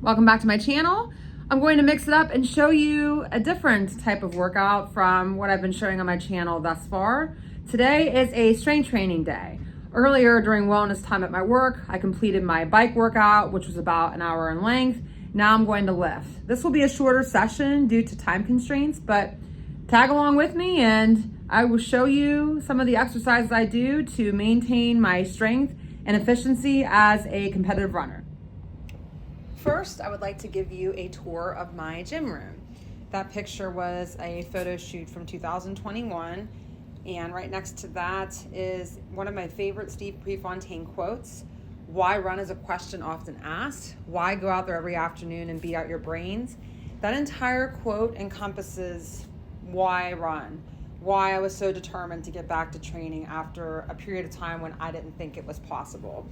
Welcome back to my channel. I'm going to mix it up and show you a different type of workout from what I've been showing on my channel thus far. Today is a strength training day. Earlier during wellness time at my work, I completed my bike workout, which was about an hour in length. Now I'm going to lift. This will be a shorter session due to time constraints, but tag along with me and I will show you some of the exercises I do to maintain my strength and efficiency as a competitive runner. First, I would like to give you a tour of my gym room. That picture was a photo shoot from 2021, and right next to that is one of my favorite Steve Prefontaine quotes: "Why run is a question often asked. Why go out there every afternoon and beat out your brains?" That entire quote encompasses why I run, why I was so determined to get back to training after a period of time when I didn't think it was possible.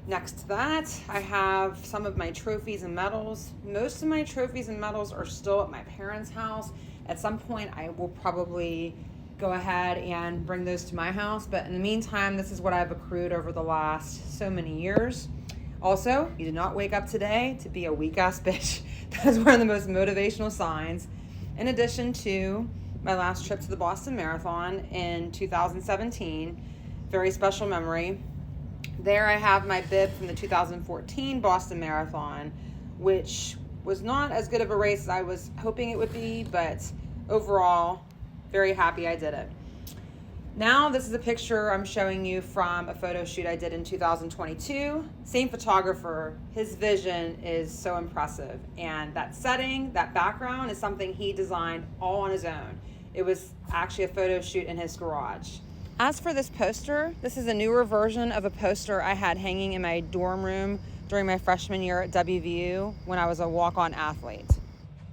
Next to that, I have some of my trophies and medals. Most of my trophies and medals are still at my parents' house. At some point, I will probably go ahead and bring those to my house. But in the meantime, this is what I've accrued over the last so many years. Also, you did not wake up today to be a weak-ass bitch. That is one of the most motivational signs. In addition to my last trip to the Boston Marathon in 2017, very special memory. There I have my bib from the 2014 Boston Marathon, which was not as good of a race as I was hoping it would be, but overall, very happy I did it. Now this is a picture I'm showing you from a photo shoot I did in 2022. Same photographer, his vision is so impressive, and that setting, that background is something he designed all on his own. It was actually a photo shoot in his garage. As for this poster, this is a newer version of a poster I had hanging in my dorm room during my freshman year at WVU when I was a walk-on athlete.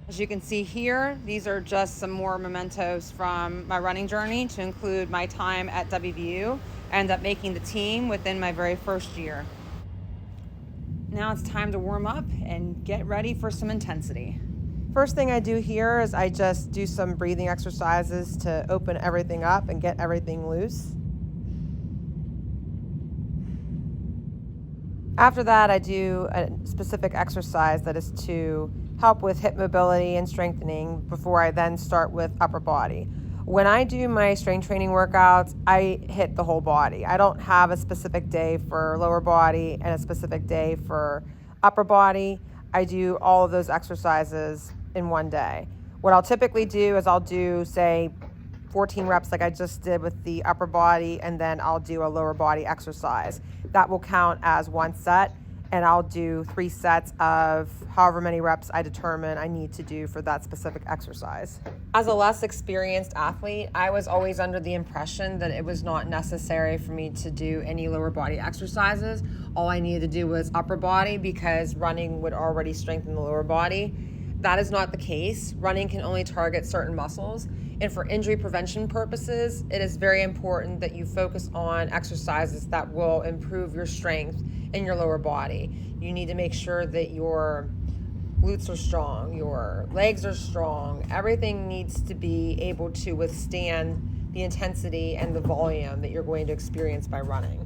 As you can see here, these are just some more mementos from my running journey to include my time at WVU. I ended up making the team within my very first year. Now it's time to warm up and get ready for some intensity. First thing I do here is I just do some breathing exercises to open everything up and get everything loose. After that, I do a specific exercise that is to help with hip mobility and strengthening before I then start with upper body. When I do my strength training workouts, I hit the whole body. I don't have a specific day for lower body and a specific day for upper body. I do all of those exercises in one day. What I'll typically do is I'll do, say, 14 reps like I just did with the upper body, and then I'll do a lower body exercise. That will count as one set, and I'll do 3 sets of however many reps I determine I need to do for that specific exercise. As a less experienced athlete, I was always under the impression that it was not necessary for me to do any lower body exercises. All I needed to do was upper body because running would already strengthen the lower body. That is not the case. Running can only target certain muscles, and for injury prevention purposes, it is very important that you focus on exercises that will improve your strength in your lower body. You need to make sure that your glutes are strong, your legs are strong. Everything needs to be able to withstand the intensity and the volume that you're going to experience by running.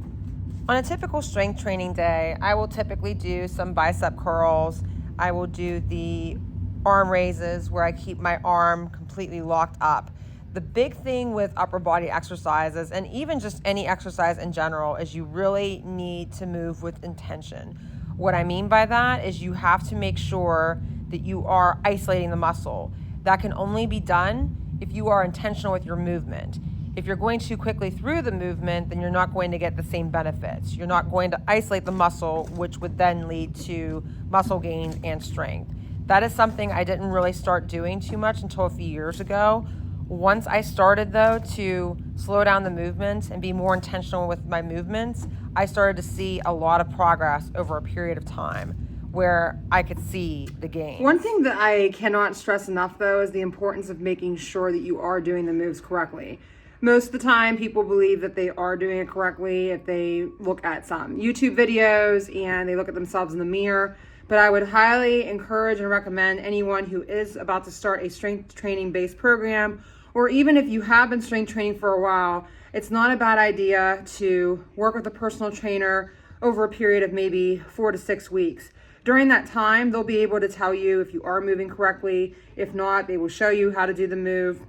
On a typical strength training day, I will typically do some bicep curls. I will do the arm raises where I keep my arm completely locked up. The big thing with upper body exercises, and even just any exercise in general, is you really need to move with intention. What I mean by that is you have to make sure that you are isolating the muscle. That can only be done if you are intentional with your movement. If you're going too quickly through the movement, then you're not going to get the same benefits. You're not going to isolate the muscle, which would then lead to muscle gains and strength. That is something I didn't really start doing too much until a few years ago. Once I started, though, to slow down the movement and be more intentional with my movements, I started to see a lot of progress over a period of time where I could see the gain. One thing that I cannot stress enough, though, is the importance of making sure that you are doing the moves correctly. Most of the time, people believe that they are doing it correctly if they look at some YouTube videos and they look at themselves in the mirror. But I would highly encourage and recommend anyone who is about to start a strength training based program, or even if you have been strength training for a while, it's not a bad idea to work with a personal trainer over a period of maybe 4 to 6 weeks. During that time, they'll be able to tell you if you are moving correctly. If not, they will show you how to do the move.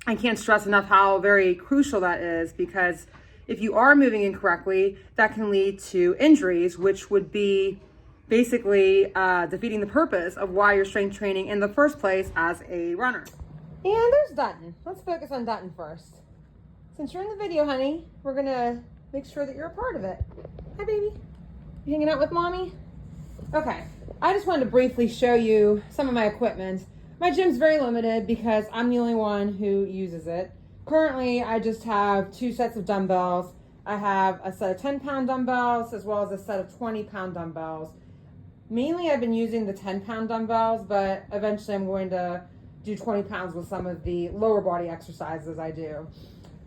I can't stress enough how very crucial that is, because if you are moving incorrectly, that can lead to injuries, which would be basically defeating the purpose of why you're strength training in the first place as a runner. And there's Dutton. Let's focus on Dutton first. Since you're in the video, honey, we're gonna make sure that you're a part of it. Hi, baby. You hanging out with mommy? Okay, I just wanted to briefly show you some of my equipment. My gym's very limited because I'm the only one who uses it. Currently, I just have 2 sets of dumbbells. I have a set of 10-pound dumbbells as well as a set of 20-pound dumbbells. Mainly, I've been using the 10-pound dumbbells, but eventually I'm going to do 20 pounds with some of the lower body exercises I do.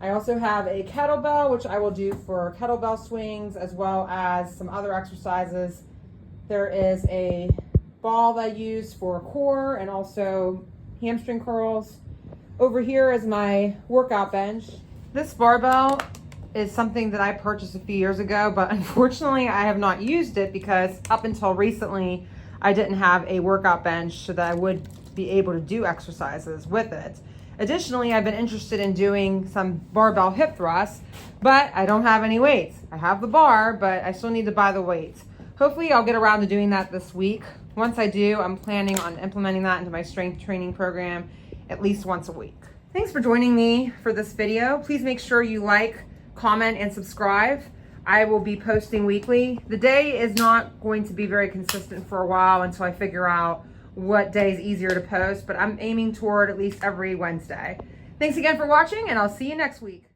I also have a kettlebell, which I will do for kettlebell swings as well as some other exercises. There is a ball that I use for core and also hamstring curls. Over here is my workout bench. This barbell is something that I purchased a few years ago, but unfortunately I have not used it because up until recently I didn't have a workout bench so that I would be able to do exercises with it. Additionally, I've been interested in doing some barbell hip thrusts, but I don't have any weights. I have the bar, but I still need to buy the weights. Hopefully I'll get around to doing that this week. Once I do, I'm planning on implementing that into my strength training program at least once a week. Thanks for joining me for this video. Please make sure you like, comment, and subscribe. I will be posting weekly. The day is not going to be very consistent for a while until I figure out what day is easier to post, but I'm aiming toward at least every Wednesday. Thanks again for watching, and I'll see you next week.